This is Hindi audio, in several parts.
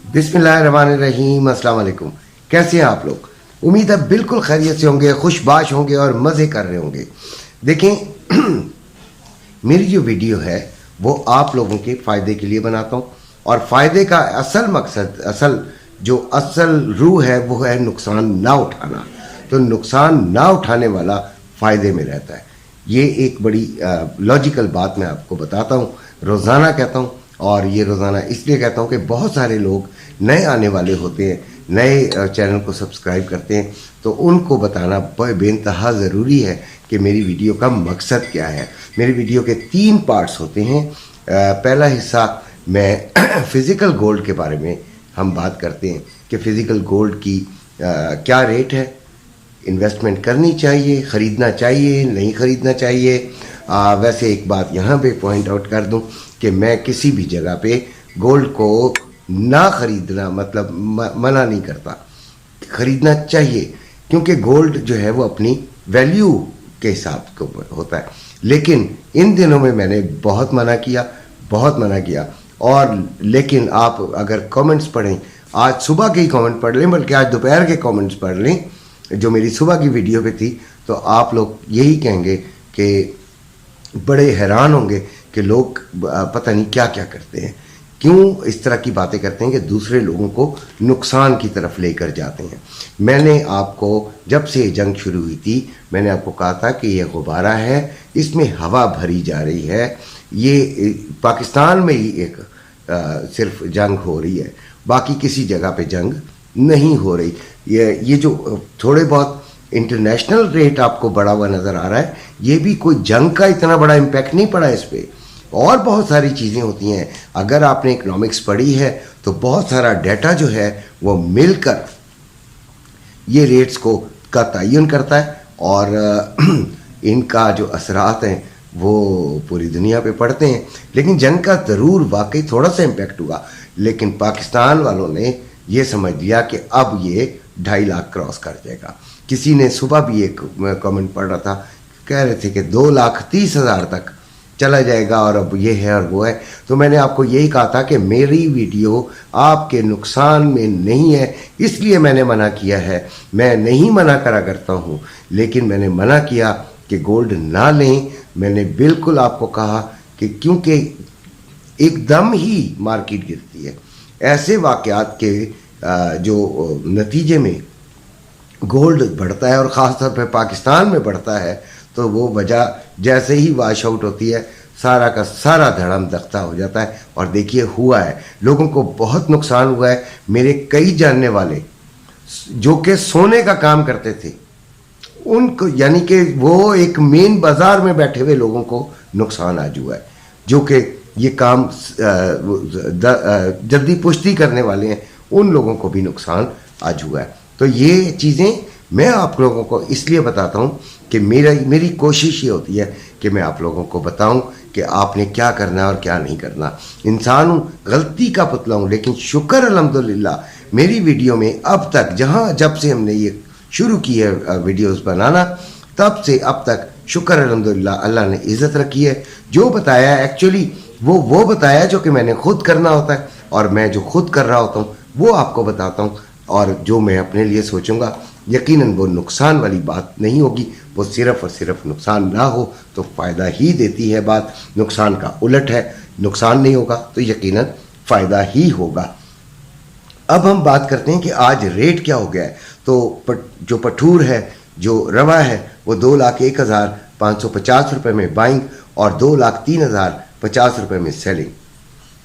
बिस्मिल्लाहिर्रहमानिर्रहीम, अस्सलाम वालेकुम। कैसे हैं आप लोग? उम्मीद है बिल्कुल खैरियत से होंगे, खुशबाश होंगे और मज़े कर रहे होंगे। देखें मेरी जो वीडियो है वो आप लोगों के फ़ायदे के लिए बनाता हूँ और फ़ायदे का असल मकसद, असल रूह है वो है नुकसान ना उठाना। तो नुकसान ना उठाने वाला फ़ायदे में रहता है। ये एक बड़ी लॉजिकल बात मैं आपको बताता हूँ, रोज़ाना कहता हूँ। और ये रोज़ाना इसलिए कहता हूँ कि बहुत सारे लोग नए आने वाले होते हैं, नए चैनल को सब्सक्राइब करते हैं, तो उनको बताना बेइंतहा ज़रूरी है कि मेरी वीडियो का मकसद क्या है। मेरी वीडियो के 3 पार्ट्स होते हैं। पहला हिस्सा मैं फ़िज़िकल गोल्ड के बारे में हम बात करते हैं कि फ़िज़िकल गोल्ड की क्या रेट है, इन्वेस्टमेंट करनी चाहिए, ख़रीदना चाहिए, नहीं ख़रीदना चाहिए। वैसे एक बात यहाँ पे पॉइंट आउट कर दूँ कि मैं किसी भी जगह पे गोल्ड को ना ख़रीदना मतलब मना नहीं करता, ख़रीदना चाहिए, क्योंकि गोल्ड जो है वो अपनी वैल्यू के हिसाब को होता है। लेकिन इन दिनों में मैंने बहुत मना किया। और लेकिन आप अगर कमेंट्स पढ़ें, आज सुबह के ही कमेंट पढ़ लें, बल्कि आज दोपहर के कमेंट्स पढ़ लें जो मेरी सुबह की वीडियो पे थी, तो आप लोग यही कहेंगे कि बड़े हैरान होंगे कि लोग पता नहीं क्या क्या करते हैं, क्यों इस तरह की बातें करते हैं कि दूसरे लोगों को नुकसान की तरफ लेकर जाते हैं। मैंने आपको जब से ये जंग शुरू हुई थी, मैंने आपको कहा था कि ये गुब्बारा है, इसमें हवा भरी जा रही है। ये पाकिस्तान में ही एक सिर्फ जंग हो रही है, बाकी किसी जगह पे जंग नहीं हो रही। ये जो थोड़े बहुत इंटरनेशनल रेट आपको बढ़ा हुआ नज़र आ रहा है, ये भी कोई जंग का इतना बड़ा इम्पैक्ट नहीं पड़ा इस पर। और बहुत सारी चीज़ें होती हैं, अगर आपने इकोनॉमिक्स पढ़ी है तो बहुत सारा डाटा जो है वो मिलकर ये रेट्स को का तयन करता है और इनका जो असरात हैं वो पूरी दुनिया पे पड़ते हैं। लेकिन जंग का ज़रूर वाकई थोड़ा सा इम्पैक्ट हुआ, लेकिन पाकिस्तान वालों ने ये समझ लिया कि अब ये 2.5 लाख क्रॉस कर जाएगा। किसी ने सुबह भी एक कमेंट पढ़ रहा था, कह रहे थे कि 2,30,000 तक चला जाएगा और अब ये है और वो है। तो मैंने आपको यही कहा था कि मेरी वीडियो आपके नुकसान में नहीं है, इसलिए मैंने मना किया है। मैं नहीं मना करा करता हूँ, लेकिन मैंने मना किया कि गोल्ड ना लें। मैंने बिल्कुल आपको कहा कि क्योंकि एकदम ही मार्केट गिरती है, ऐसे वाक़यात के जो नतीजे में गोल्ड बढ़ता है और ख़ास तौर पर पाकिस्तान में बढ़ता है, तो वो वजह जैसे ही वाश आउट होती है सारा का सारा धड़म दख्ता हो जाता है। और देखिए हुआ है, लोगों को बहुत नुकसान हुआ है। मेरे कई जानने वाले जो कि सोने का काम करते थे, उनको यानी कि वो एक मेन बाज़ार में बैठे हुए लोगों को नुकसान आज हुआ है, जो कि ये काम जल्दी पुष्टि करने वाले हैं, उन लोगों को भी नुकसान आज हुआ है। तो ये चीज़ें मैं आप लोगों को इसलिए बताता हूँ कि मेरी कोशिश ये होती है कि मैं आप लोगों को बताऊँ कि आपने क्या करना है और क्या नहीं करना। इंसान हूँ, गलती का पुतला हूँ, लेकिन शुक्र अल्हम्दुलिल्लाह मेरी वीडियो में अब तक जब से हमने ये शुरू की है वीडियोस बनाना, तब से अब तक शुक्र अल्हम्दुलिल्लाह अल्लाह ने इज़्ज़त रखी है। जो बताया एक्चुअली वो बताया जो कि मैंने खुद करना होता है, और मैं जो खुद कर रहा होता हूँ वो आपको बताता हूँ। और जो मैं अपने लिए सोचूंगा यकीनन वो नुकसान वाली बात नहीं होगी, वो सिर्फ़ और सिर्फ नुकसान ना हो तो फ़ायदा ही देती है बात। नुकसान का उलट है, नुकसान नहीं होगा तो यकीनन फ़ायदा ही होगा। अब हम बात करते हैं कि आज रेट क्या हो गया है। तो जो पठूर है, जो रवा है, वो 2,01,550 रुपये में बाइंग और 2,03,050 रुपये में सेलिंग।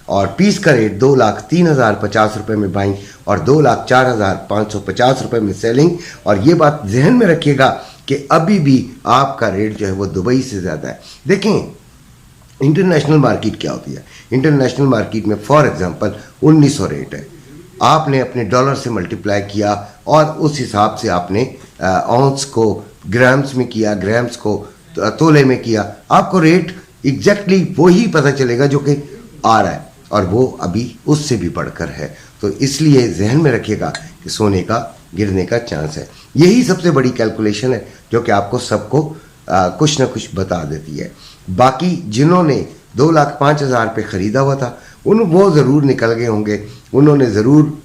और पीस का रेट 2,03,050 रुपये में बाइंग और 2,04,550 रुपये में सेलिंग। और ये बात जहन में रखिएगा कि अभी भी आपका रेट जो है वो दुबई से ज़्यादा है। देखें इंटरनेशनल मार्केट क्या होती है। इंटरनेशनल मार्केट में फॉर एग्जांपल 1900 रेट है, आपने अपने डॉलर से मल्टीप्लाई किया और उस हिसाब से आपने आउंस को ग्राम्स में किया, ग्राम्स को तोले में किया, आपको रेट एग्जैक्टली वही पता चलेगा जो कि आ रहा है, और वो अभी उससे भी बढ़कर है। तो इसलिए जहन में रखिएगा कि सोने का गिरने का चांस है। यही सबसे बड़ी कैलकुलेशन है जो कि आपको सबको कुछ ना कुछ बता देती है। बाकी जिन्होंने 2,05,000 पे ख़रीदा हुआ था वो ज़रूर निकल गए होंगे, उन्होंने ज़रूर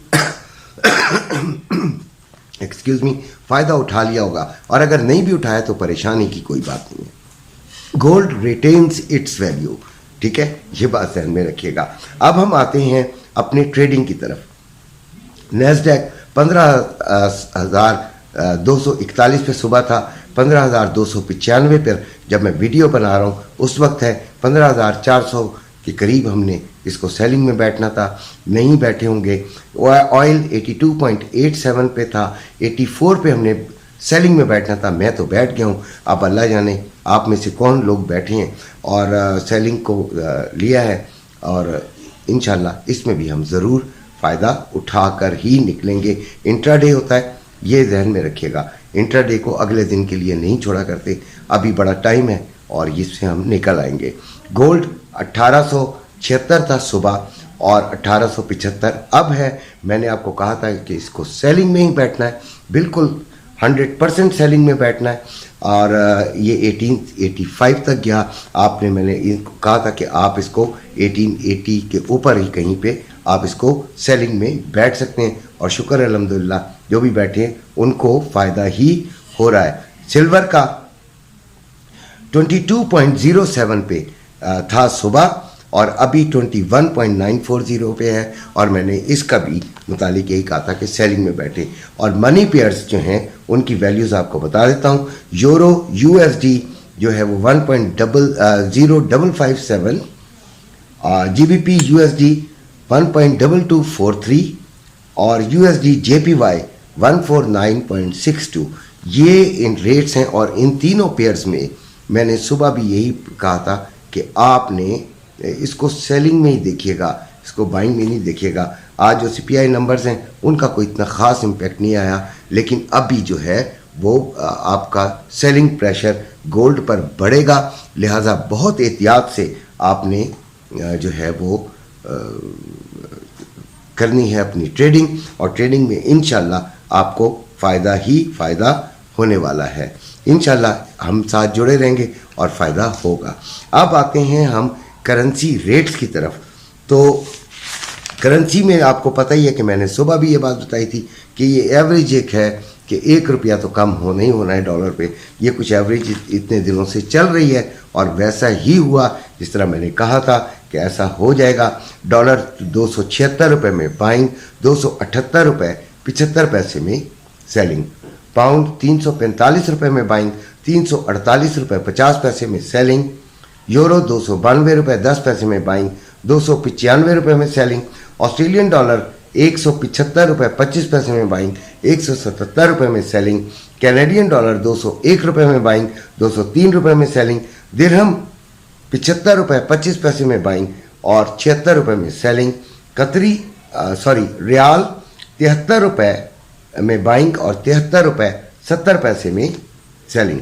एक्सक्यूज़ मी फ़ायदा उठा लिया होगा, और अगर नहीं भी उठाया तो परेशानी की कोई बात नहीं है। गोल्ड रिटेन्स इट्स वैल्यू, ठीक है, ये बात ध्यान में रखिएगा। अब हम आते हैं अपने ट्रेडिंग की तरफ। नैस्डैक 15,241 पे सुबह था, 15,295 पर जब मैं वीडियो बना रहा हूँ उस वक्त है 15,400 के करीब हमने इसको सेलिंग में बैठना था, नहीं बैठे होंगे। ऑयल 82.87 पे था, 84 पे हमने सेलिंग में बैठना था, मैं तो बैठ गया हूँ। अब अल्लाह जाने आप में से कौन लोग बैठे हैं और सेलिंग को लिया है, और इंशाल्लाह इसमें भी हम ज़रूर फ़ायदा उठाकर ही निकलेंगे। इंट्राडे होता है, ये जहन में रखिएगा, इंट्राडे को अगले दिन के लिए नहीं छोड़ा करते, अभी बड़ा टाइम है और इससे हम निकल आएंगे। गोल्ड 1876 था सुबह और 1875 अब है। मैंने आपको कहा था कि इसको सेलिंग में ही बैठना है, बिल्कुल 100% सेलिंग में बैठना है, और ये 1885 तक गया। मैंने इनको कहा था कि आप इसको 1880 के ऊपर ही कहीं पे आप इसको सेलिंग में बैठ सकते हैं, और शुक्र अल्हम्दुलिल्लाह जो भी बैठे हैं उनको फ़ायदा ही हो रहा है। सिल्वर का 22.07 पे था सुबह और अभी 21.940 पे है, और मैंने इसका भी मुतालिक यही कहा था कि सेलिंग में बैठे। और मनी पेयर्स जो हैं उनकी वैल्यूज़ आपको बता देता हूँ। यूरो USD जो है वो 1.0557, GBP USD 1.2243 और USD JPY 149.62। ये इन रेट्स हैं, और इन तीनों पेयर्स में मैंने सुबह भी यही कहा था कि आपने इसको सेलिंग में ही देखिएगा, इसको बाइंग में नहीं देखिएगा। आज जो CPI नंबर्स हैं उनका कोई इतना ख़ास इम्पैक्ट नहीं आया, लेकिन अभी जो है वो आपका सेलिंग प्रेशर गोल्ड पर बढ़ेगा, लिहाजा बहुत एहतियात से आपने जो है वो करनी है अपनी ट्रेडिंग, और ट्रेडिंग में इंशाल्लाह आपको फ़ायदा ही फ़ायदा होने वाला है। इंशाल्लाह हम साथ जुड़े रहेंगे और फ़ायदा होगा। अब आते हैं हम करेंसी रेट्स की तरफ। तो करेंसी में आपको पता ही है कि मैंने सुबह भी ये बात बताई थी कि ये एवरेज एक है कि 1 रुपया तो कम होना ही होना है डॉलर पे। ये कुछ एवरेज इतने दिनों से चल रही है और वैसा ही हुआ जिस तरह मैंने कहा था कि ऐसा हो जाएगा। डॉलर 276 रुपये में बाइंग, 278 रुपये 75 पैसे में सेलिंग। पाउंड 345 रुपये में बाइंग, 348 रुपये 50 पैसे में सेलिंग। यूरो 292 रुपये 10 पैसे में बाइंग, 295 रुपये में सेलिंग। ऑस्ट्रेलियन डॉलर 175 रुपये 25 पैसे में बाइंग, 177 रुपये में सेलिंग। कैनेडियन डॉलर 201 रुपये में बाइंग, 203 रुपये में सेलिंग। दिरहम 75 रुपये 25 पैसे में बाइंग और 76 रुपये में सेलिंग। रियाल 73 रुपये में बाइंग और 73 रुपये 70 पैसे में सेलिंग।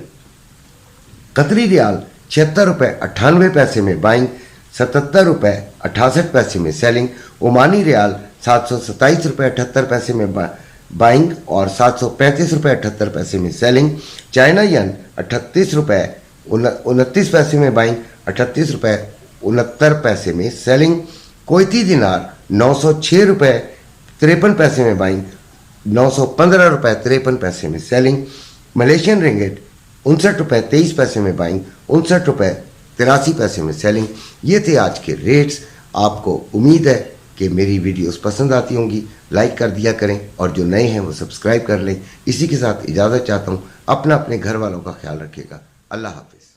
कतरी रियाल 76 रुपये 98 पैसे में बाइंग, 77 रुपये 68 पैसे में सेलिंग। ओमानी रियाल 727 रुपये 78 पैसे में बाइंग और 735 रुपये 78 पैसे में सेलिंग। चाइना यन 38 रुपये 29 पैसे में बाइंग, 38 रुपये 69 पैसे में सेलिंग। कोयती दिनार 906 रुपये 53 पैसे में बाइंग, 915 रुपये 53 पैसे में सेलिंग। मलेशियन रिंगिट 59 रुपये 23 पैसे में बाइंग, 59 रुपये 83 पैसे में सेलिंग। ये थे आज के रेट्स। आपको उम्मीद है कि मेरी वीडियोस पसंद आती होंगी। लाइक कर दिया करें और जो नए हैं वो सब्सक्राइब कर लें। इसी के साथ इजाज़त चाहता हूँ। अपने घर वालों का ख्याल रखिएगा। अल्लाह हाफिज़।